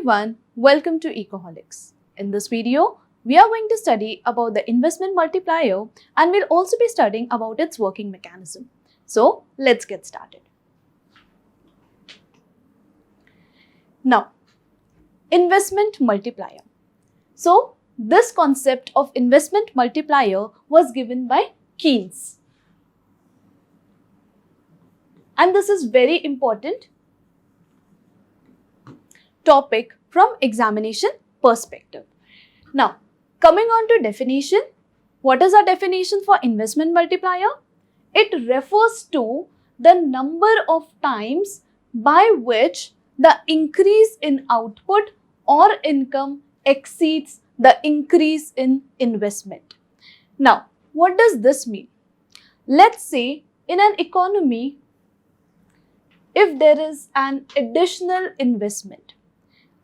everyone, welcome to Ecoholics. In this video, we are going to study about the investment multiplier and we'll also be studying about its working mechanism. So, let's get started. Now, investment multiplier. So, this concept of investment multiplier was given by Keynes. And this is very important topic from examination perspective. Now, coming on to definition, what is our definition for investment multiplier? It refers to the number of times by which the increase in output or income exceeds the increase in investment. Now, what does this mean? Let's say in an economy, if there is an additional investment,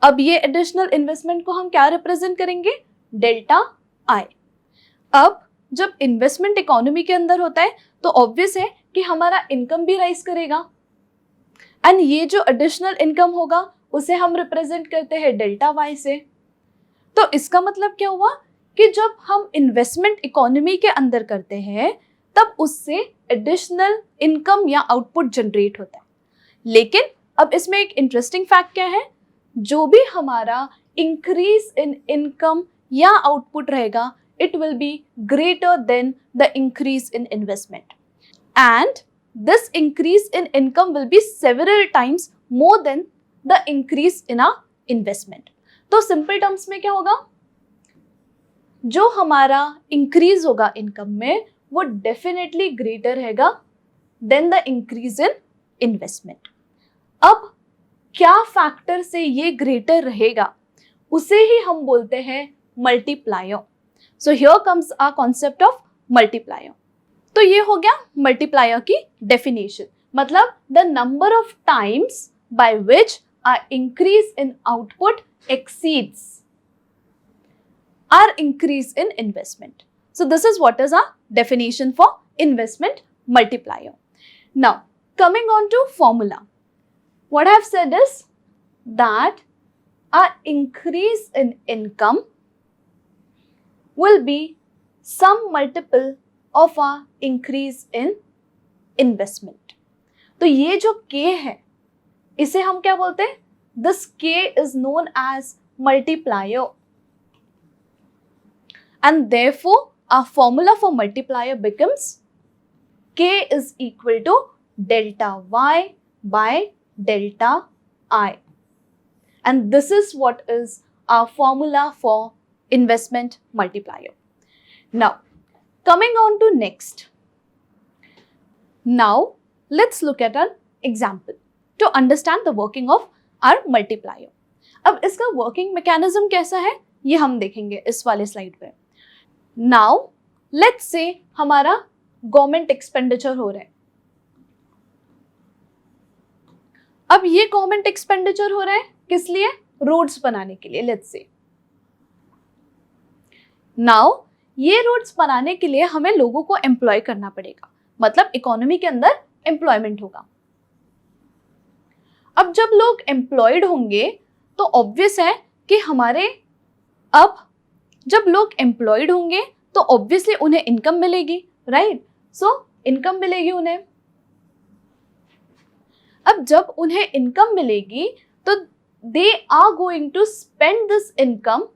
अब ये additional investment को हम क्या represent करेंगे? Delta आई. अब जब investment economy के अंदर होता है तो ऑब्वियस है कि हमारा इनकम भी राइज करेगा एंड ये जो एडिशनल इनकम होगा उसे हम रिप्रेजेंट करते हैं डेल्टा वाई से. तो इसका मतलब क्या हुआ कि जब हम इन्वेस्टमेंट इकोनॉमी के अंदर करते हैं तब उससे एडिशनल इनकम या आउटपुट जनरेट होता है. लेकिन अब इसमें एक इंटरेस्टिंग फैक्ट क्या है? जो भी हमारा इंक्रीज इन इनकम या आउटपुट रहेगा it will be greater than the increase in investment and this increase in income will be several times more than the increase in uh investment. तो simple terms में क्या होगा? जो हमारा increase होगा income में वो डेफिनेटली ग्रेटर रहेगा than the increase in investment. अब क्या फैक्टर से ये ग्रेटर रहेगा उसे ही हम बोलते हैं multiplier. So here comes our concept of multiplier. तो ये हो गया मल्टीप्लायर की डेफिनेशन, मतलब the number of times by which our increase in output exceeds our increase in investment. So this is what is our definition for investment multiplier. Now coming on to formula. What I have said is that our increase in income will be some multiple of our increase in investment. तो ये जो K है इसे हम क्या बोलते हैं? This K is known as multiplier and therefore our formula for multiplier becomes K is equal to delta Y by delta I, and this is what is our formula for investment multiplier. Now coming on to next, now let's look at an example to understand the working of our multiplier. अब इसका working mechanism कैसा है ये हम देखेंगे इस वाले slide पे. Now let's say हमारा गवर्नमेंट एक्सपेंडिचर हो रहा है. अब ये गवर्नमेंट एक्सपेंडिचर हो रहा है किस लिए? रोड्स बनाने के लिए. लेट्स से नाउ ये रोड्स बनाने के लिए हमें लोगों को एम्प्लॉय करना पड़ेगा, मतलब इकोनॉमी के अंदर एम्प्लॉयमेंट होगा. अब जब लोग एम्प्लॉयड होंगे तो ऑब्वियस है कि हमारे अब जब लोग एम्प्लॉयड होंगे तो ऑब्वियसली उन्हें इनकम मिलेगी, राइट? सो इनकम मिलेगी उन्हें. अब जब उन्हें इनकम मिलेगी तो they are going to spend this income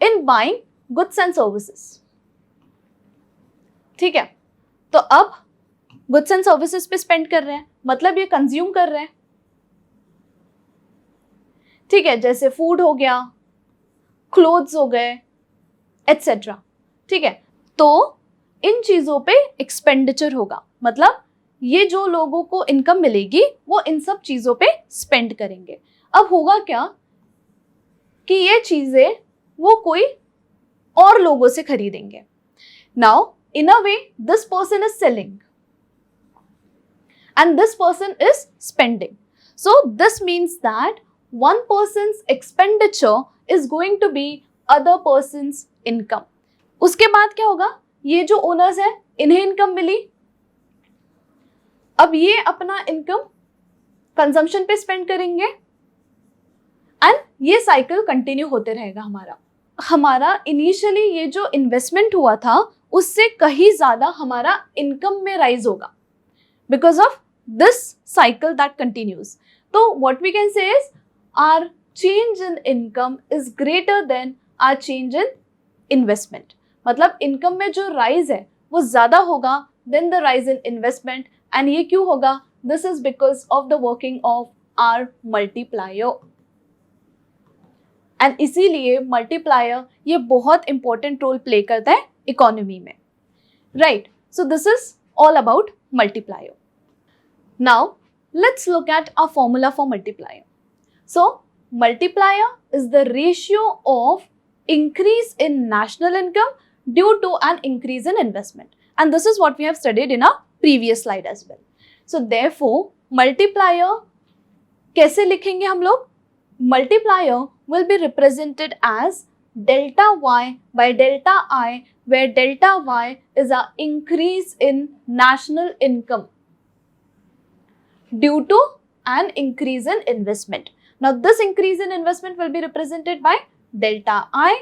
in buying goods and services. ठीक है, तो अब गुड्स एंड सर्विसेज पे स्पेंड कर रहे हैं, मतलब ये कंज्यूम कर रहे हैं. ठीक है, जैसे फूड हो गया, क्लोथ्स हो गए, एटसेट्रा. ठीक है, तो इन चीजों पे एक्सपेंडिचर होगा, मतलब ये जो लोगों को इनकम मिलेगी वो इन सब चीजों पे स्पेंड करेंगे. अब होगा क्या कि ये चीजें वो कोई और लोगों से खरीदेंगे. Now in a way this person is selling and this person is spending. So this means that one person's expenditure is going to be other person's income. उसके बाद क्या होगा? ये जो ओनर्स है इन्हें इनकम मिली, अब ये अपना इनकम कंजम्पशन पे स्पेंड करेंगे एंड ये साइकिल कंटिन्यू होते रहेगा हमारा इनिशियली ये जो इन्वेस्टमेंट हुआ था उससे कहीं ज्यादा हमारा इनकम में राइज होगा because of this cycle that continues. तो what we can say is our change in income is greater than our change in investment. मतलब इनकम में जो राइज है वो ज्यादा होगा than the rise in investment. And ये क्यों होगा? This is because of the working of our multiplier. And इसीलिए मल्टीप्लायर ये बहुत इंपॉर्टेंट रोल प्ले करता है इकोनॉमी में, right? So this is all about multiplier. Now let's look at a formula for multiplier. So multiplier is the ratio of increase in national income due to an increase in investment, and this is what we have studied in our previous slide as well. So therefore multiplier कैसे लिखेंगे हम लोग? Multiplier will be represented as delta y by delta I, where delta y is a increase in national income due to an increase in investment. Now this increase in investment will be represented by delta I,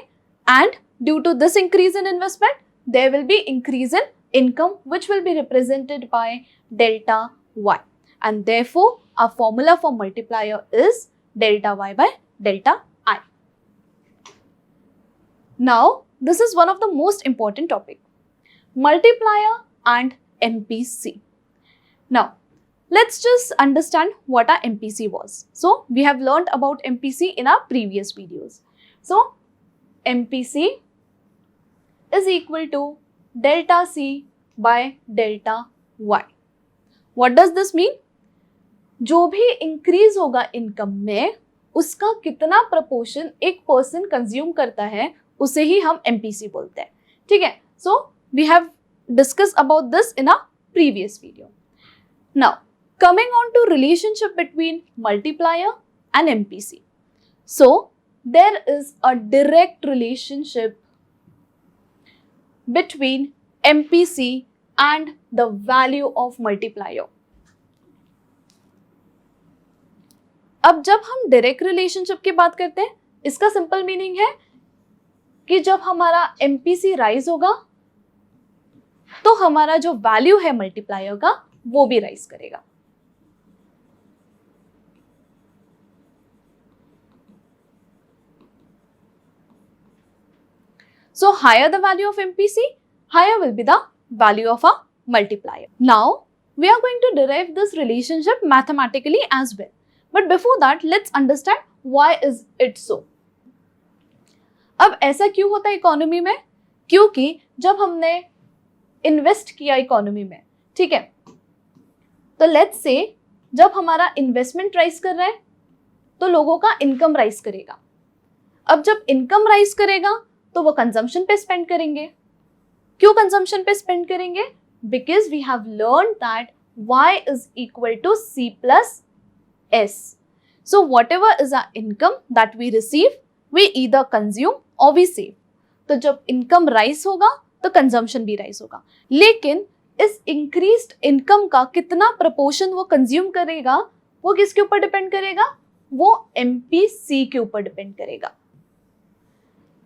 and due to this increase in investment there will be increase in income which will be represented by delta y, and therefore our formula for multiplier is delta y by delta I. Now this is one of the most important topic, multiplier and MPC. Now let's just understand what our MPC was. So we have learned about MPC in our previous videos. So MPC is equal to delta C by delta Y. What does this mean? जो भी increase होगा income में उसका कितना proportion एक person consume करता है उसे ही हम MPC बोलते हैं, ठीक है? So we have discuss about this in a previous video. Now coming on to relationship between multiplier and MPC. So there is a direct relationship between MPC and the value of multiplier. अब जब हम direct relationship की बात करते हैं इसका simple meaning है कि जब हमारा MPC राइज होगा तो हमारा जो वैल्यू है मल्टीप्लायर का वो भी राइज करेगा. So higher the value of MPC, higher will be the value of a multiplier. Now we are going to derive this relationship mathematically as well. But before that, let's understand why is it so. अब ऐसा क्यों होता है economy में? क्योंकि जब हमने invest किया इकोनॉमी में, ठीक है, तो लेट्स से जब हमारा इन्वेस्टमेंट राइज कर रहा है तो लोगों का इनकम राइज करेगा. अब जब इनकम राइज करेगा तो वो कंजम्पशन पे स्पेंड करेंगे. क्यों कंजम्पशन पे स्पेंड करेंगे? Because we have learn that y is equal to c plus s. So whatever is our income that we receive we either consume or we save. तो जब income rise होगा तो consumption भी rise होगा, लेकिन इस increased income का कितना प्रपोर्शन वो कंज्यूम करेगा वो किसके ऊपर डिपेंड करेगा? वो MPC के ऊपर डिपेंड करेगा.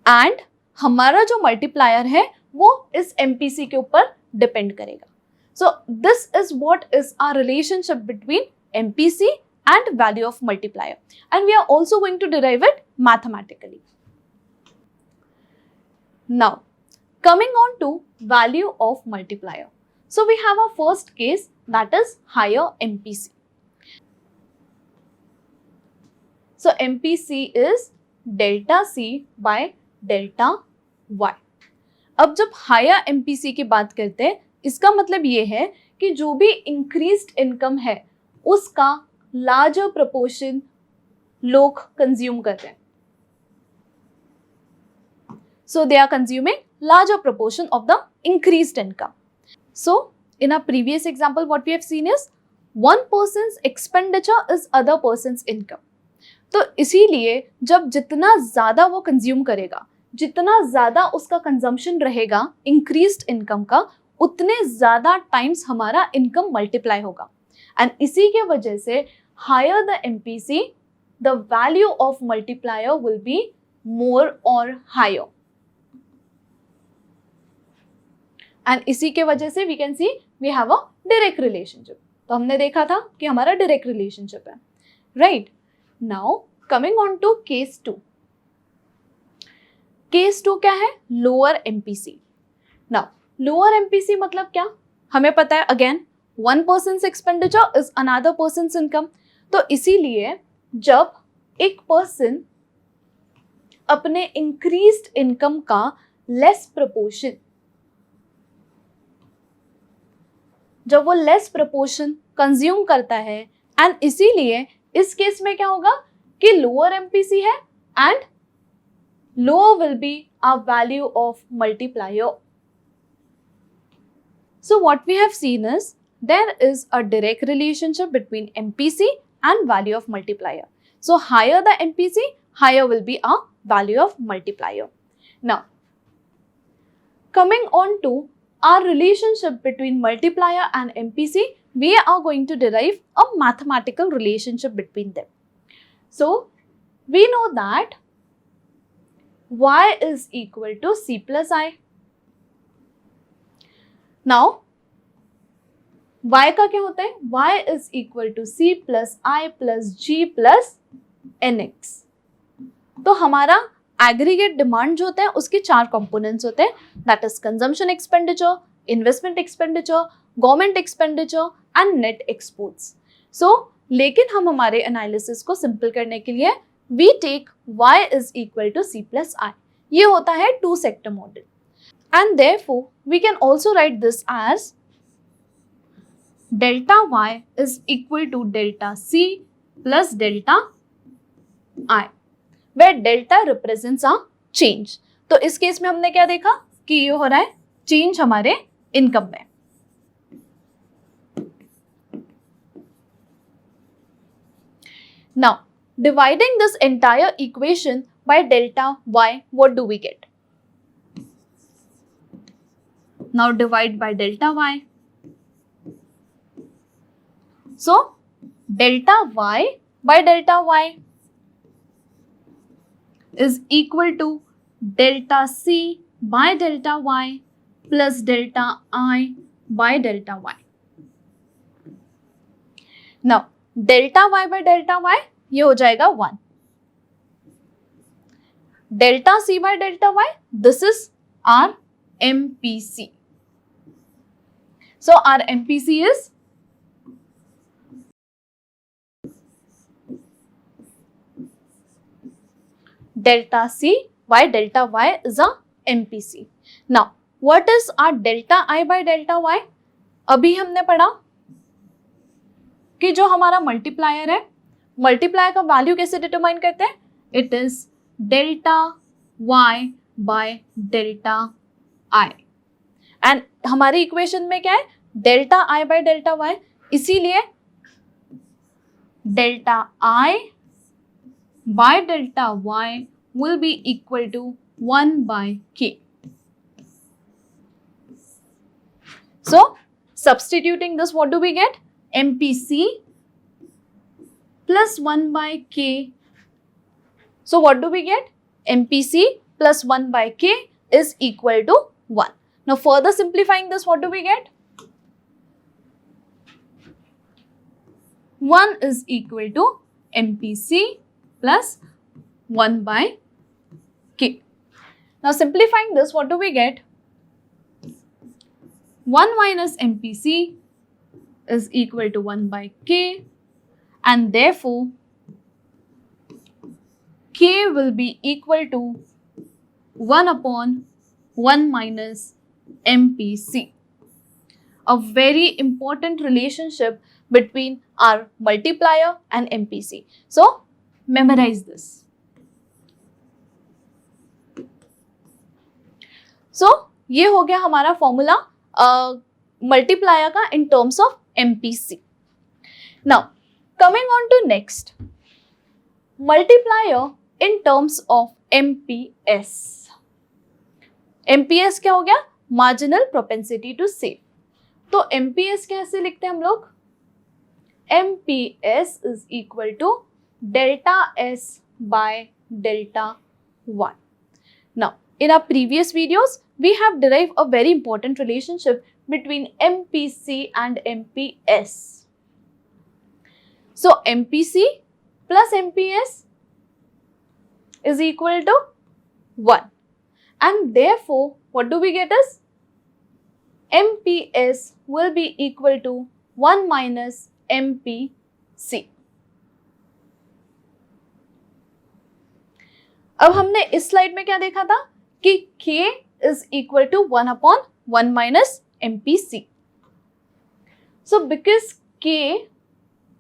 एंड हमारा जो मल्टीप्लायर है वो इस MPC के ऊपर डिपेंड करेगा. So this is what is our relationship between MPC and value of multiplier, and we are also going to derive it mathematically. Now coming on to value of multiplier. So we have a first case that is higher MPC. So MPC is delta C by delta y. अब जब higher MPC की बात करते हैं इसका मतलब ये है कि जो भी इंक्रीज्ड इनकम है उसका लार्जर प्रपोर्शन लोग कंज्यूम कर रहे हैं. So they are consuming larger proportion of the increased income. So in our previous example what we have seen is one person's expenditure is other person's income. तो इसीलिए जब जितना ज़्यादा वो कंज्यूम करेगा, जितना ज़्यादा उसका कंजम्पशन रहेगा इंक्रीज्ड इनकम का, उतने ज़्यादा टाइम्स हमारा इनकम मल्टीप्लाई होगा. एंड इसी के वजह से higher the MPC the value of multiplier will be more or higher. And इसी के वजह से we can see we have a direct relationship. तो हमने देखा था कि हमारा direct relationship है, right? Now coming on to case 2. Case 2 क्या है? Lower MPC. Now lower MPC मतलब क्या? हमें पता है again one person's expenditure is another person's income. तो इसीलिए जब एक पर्सन अपने इंक्रीज्ड इनकम का लेस प्रपोर्शन, जब वो लेस प्रपोर्शन कंज्यूम करता है, एंड इसीलिए इस केस में क्या होगा कि लोअर एमपीसी है and lower will be a value of multiplier. So what we have seen is there is a direct relationship between MPC and value of multiplier. So higher the MPC, higher will be a value of multiplier. Now coming on to our relationship between multiplier and MPC, we are going to derive a mathematical relationship between them. So we know that y is equal to c plus I. Now y का क्या होता है? y is equal to c plus I plus g plus nx. तो हमारा aggregate demand जो होता है उसके 4 कंपोनेंट्स होते हैं, that is consumption expenditure, investment expenditure, government expenditure and net exports. So लेकिन हम हमारे एनालिसिस को सिंपल करने के लिए we take y is equal to c plus I. ये होता है 2 sector model, and therefore we can also write this as delta y is equal to delta c plus delta i, where delta represents a change. तो इस case में हमने क्या देखा कि ये हो रहा है चेंज हमारे इनकम में. Now dividing this entire equation by delta y, what do we get? Now divide by delta y. So delta y by delta y is equal to delta c by delta y plus delta I by delta y. Now delta y by delta y ये हो जाएगा 1. Delta c by delta y, this is our MPC. So our MPC is delta c by delta y is a MPC. Now what is our delta I by delta y? अभी हमने पढ़ा कि जो हमारा multiplier है, multiplier का value कैसे determine करते हैं? It is delta y by delta i. And हमारी इक्वेशन में क्या है? Delta i bye delta y. इसीलिए delta i by delta y will be equal to 1 by k. So substituting this, what do we get? MPC plus 1 by k. So what do we get? MPC plus 1 by k is equal to 1. Now further simplifying this, what do we get? 1 is equal to MPC plus 1 by k. Now simplifying this, what do we get? 1 minus MPC is equal to 1 by k, and therefore k will be equal to 1 upon 1 minus MPC. A very important relationship between our multiplier and MPC. So memorize this. So ये हो गया हमारा formula multiplier का in terms of MPC. Now coming on to next, multiplier in terms of MPS. MPS क्या हो गया? Marginal propensity to save. तो MPS कैसे लिखते हैं हम लोग? MPS is equal to delta S by delta Y. Now, in our previous videos, we have derived a very important relationship between MPC and MPS. So, MPC plus MPS is equal to 1. And therefore, what do we get is MPS will be equal to 1 minus MPC. अब हमने इस slide में क्या देखा था कि K is equal to 1 upon 1 minus MPC. So because K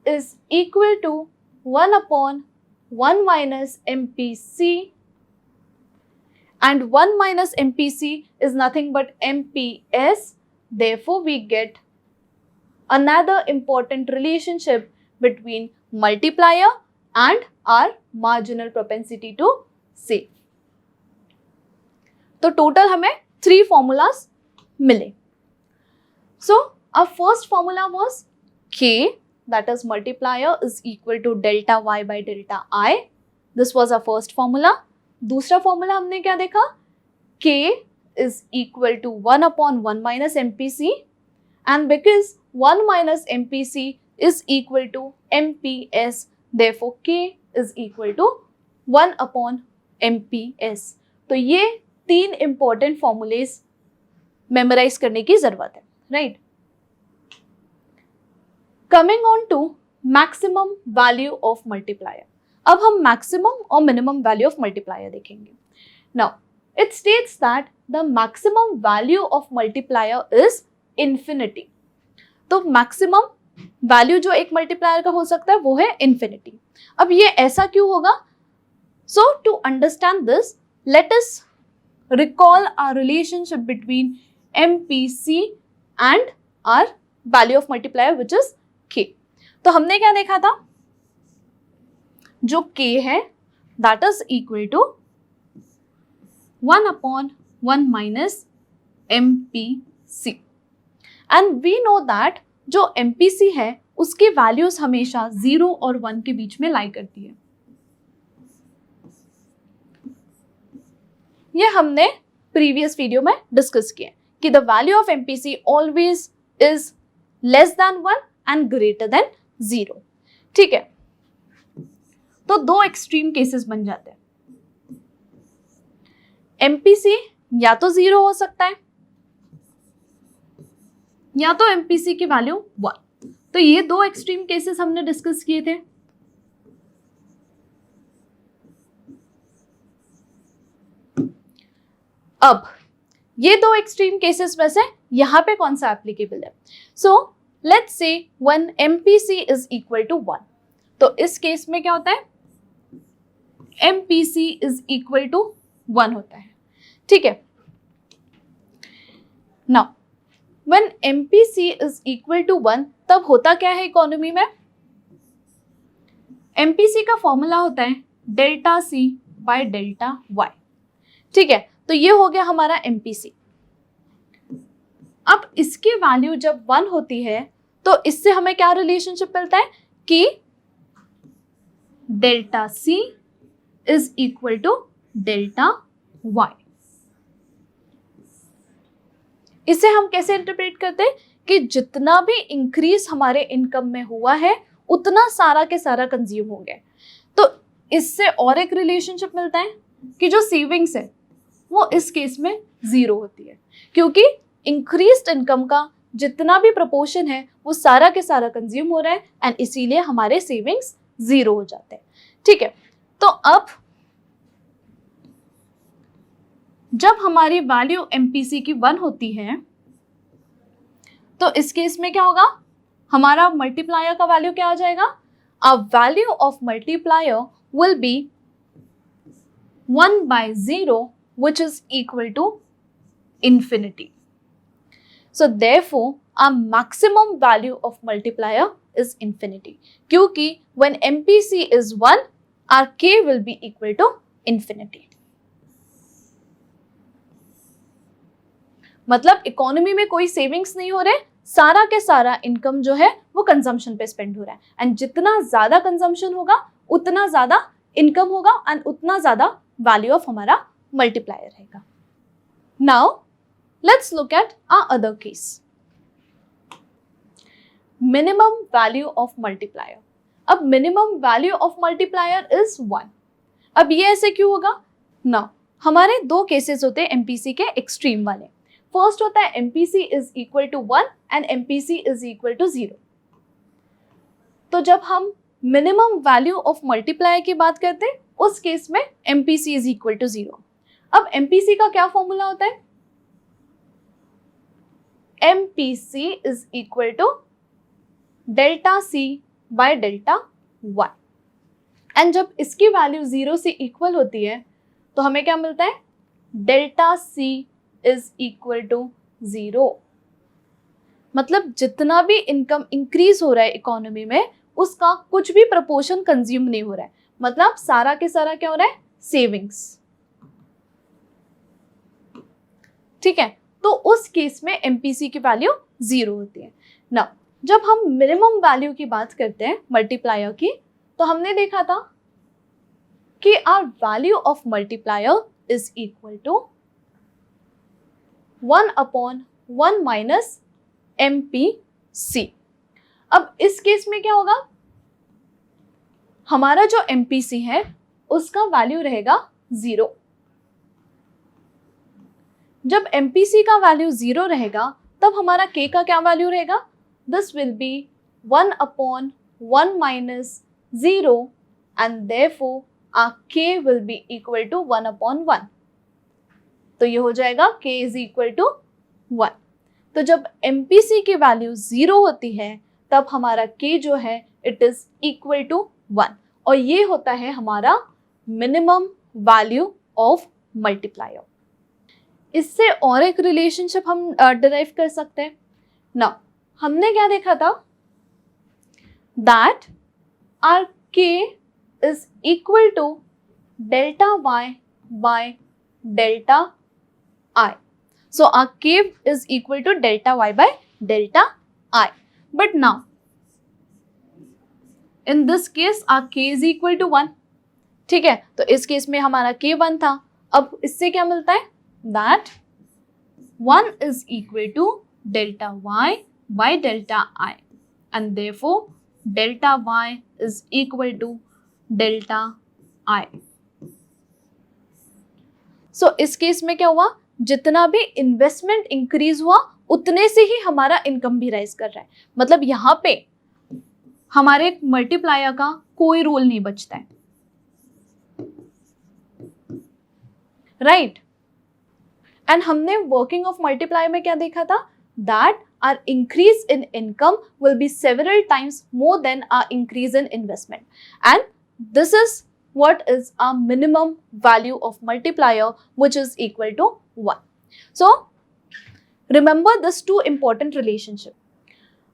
is equal to 1 upon 1 minus MPC, and 1 minus MPC is nothing but MPS, therefore we get another important relationship between multiplier and our marginal propensity to save. तो total हमें 3 formulas मिले. So our first formula was K, that is multiplier, is equal to delta Y by delta I. This was our first formula. दूसरा formula हमने क्या देखा? K is equal to 1 upon 1 minus MPC, and because 1 minus MPC is equal to MPS, therefore K is equal to 1 upon MPS. तो ये 3 important formulas memorize करने की जरूरत है, right? Coming on to maximum value of multiplier. अब हम maximum और minimum value of multiplier देखेंगे. Now, it states that the maximum value of multiplier is infinity. तो maximum value जो एक multiplier का हो सकता है वो है infinity. अब ये ऐसा क्यों होगा? So, to understand this, let us recall our relationship between MPC and our value of multiplier, which is K. तो हमने क्या देखा था? जो K है that is equal to 1 upon 1 minus MPC, and we know that जो MPC है उसकी वैल्यूज हमेशा 0 और 1 के बीच में लाई करती है. ये हमने प्रीवियस वीडियो में डिस्कस किया कि the value of MPC always is less than 1 and greater than 0. ठीक है, तो 2 एक्सट्रीम केसेस बन जाते हैं. MPC या तो 0 हो सकता है या तो MPC की वैल्यू 1. तो ये 2 एक्सट्रीम केसेस हमने डिस्कस किए थे. अब ये 2 एक्सट्रीम केसेस में से यहां पे कौन सा एप्लीकेबल है? So let's say when MPC is equal to 1, तो इस केस में क्या होता है? MPC इज इक्वल टू 1 होता है. ठीक है. Now when MPC is equal to 1, तब होता क्या है इकोनॉमी में? MPC का फॉर्मूला होता है delta C by delta Y. ठीक है, तो ये हो गया हमारा MPC. अब इसकी वैल्यू जब 1 होती है तो इससे हमें क्या रिलेशनशिप मिलता है कि delta C is equal to delta Y. इसे हम कैसे इंटरप्रेट करते हैं कि जितना भी इंक्रीज हमारे इनकम में हुआ है उतना सारा के सारा कंज्यूम हो गया. तो इससे और एक रिलेशनशिप मिलता है कि जो सेविंग्स है वो इस केस में 0 होती है, क्योंकि इंक्रीज्ड इनकम का जितना भी प्रोपोर्शन है वो सारा के सारा कंज्यूम हो रहा है एंड इसीलिए हमारे सेविंग्स 0 हो जाते हैं. ठीक है, तो अब जब हमारी वैल्यू MPC की 1 होती है तो इस केस में क्या होगा? हमारा मल्टीप्लायर का वैल्यू क्या आ जाएगा? A value of multiplier will be 1 by 0, which is equal to infinity. So therefore our maximum value of multiplier is infinity, क्योंकि when MPC is 1, our K will be equal to infinity. मतलब economy में कोई savings नहीं हो रहे, सारा के सारा इनकम जो है वो कंजम्पशन पे स्पेंड हो रहा है, एंड जितना ज्यादा कंजम्पशन होगा उतना ज़्यादा इनकम होगा एंड उतना ज़्यादा वैल्यू ऑफ हमारा मल्टीप्लायर रहेगा. Now let's look at a other case. Minimum value of multiplier. अब minimum value of multiplier is 1. अब ये ऐसे क्यों होगा? नाउ हमारे दो केसेस होते हैं एमपीसी के एक्सट्रीम वाले. फर्स्ट होता है MPC is equal to 1 and MPC is equal to 0. तो जब हम मिनिमम वैल्यू ऑफ मल्टीप्लायर की बात करते हैं उस केस में एमपीसी इज इक्वल टू 0. अब एमपीसी का क्या फॉर्मूला होता है? MPC is equal to delta C by delta 1. And जब इसकी वैल्यू 0 से इक्वल होती है तो हमें क्या मिलता है? Delta C is equal to 0. मतलब जितना भी इनकम इंक्रीज हो रहा है इकोनॉमी में उसका कुछ भी प्रपोर्शन कंज्यूम नहीं हो रहा है. मतलब सारा के सारा क्या हो रहा है? सेविंग्स. ठीक है, तो उस केस में एमपीसी की वैल्यू 0 होती है. नाउ जब हम मिनिमम वैल्यू की बात करते हैं मल्टीप्लायर की तो हमने देखा था कि our value of multiplier is equal to 1/1 minus MPC. अब इस केस में क्या होगा? हमारा जो MPC है उसका वैल्यू रहेगा 0. जब MPC का वैल्यू 0 रहेगा तब हमारा K का क्या वैल्यू रहेगा? This will be 1/1 minus 0 and therefore our K will be equal to 1/1. तो ये हो जाएगा K is equal to 1. तो जब MPC की वैल्यू 0 होती है तब हमारा K जो है इट इज इक्वल टू 1 और ये होता है हमारा मिनिमम वैल्यू ऑफ मल्टीप्लायर. इससे और एक रिलेशनशिप हम डिराइव कर सकते हैं. नाउ हमने क्या देखा था? That our K is equal to delta y by delta I. So our K is equal to delta y by delta I. But now in this case our K is equal to 1. ठीक है, तो इस case में हमारा K 1 था. अब इससे क्या मिलता है? That 1 is equal to delta y by delta I and therefore delta y is equal to delta I. So इस केस में क्या हुआ? जितना भी इन्वेस्टमेंट इंक्रीज हुआ उतने से ही हमारा इनकम भी राइज कर रहा है. मतलब यहाँ पे हमारे मल्टीप्लायर का कोई रोल नहीं बचता है. राइट. एंड हमने वर्किंग ऑफ मल्टीप्लायर में क्या देखा था? That our increase in income will be several times more than our increase in investment, and this is what is our minimum value of multiplier, which is equal to 1. So remember this two important relationship,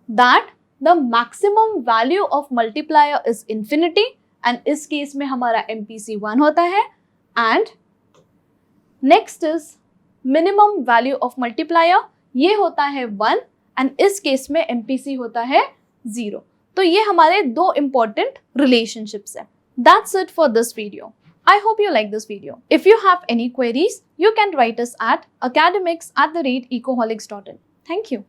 that the maximum value of multiplier is infinity and इस case में हमारा MPC 1 होता है, and next is minimum value of multiplier, ये होता है 1 and इस case में MPC होता है 0. तो ये हमारे दो important relationships हैं. That's it for this video. I hope you like this video. If you have any queries, you can write us at academics@ecoholics.in. Thank you.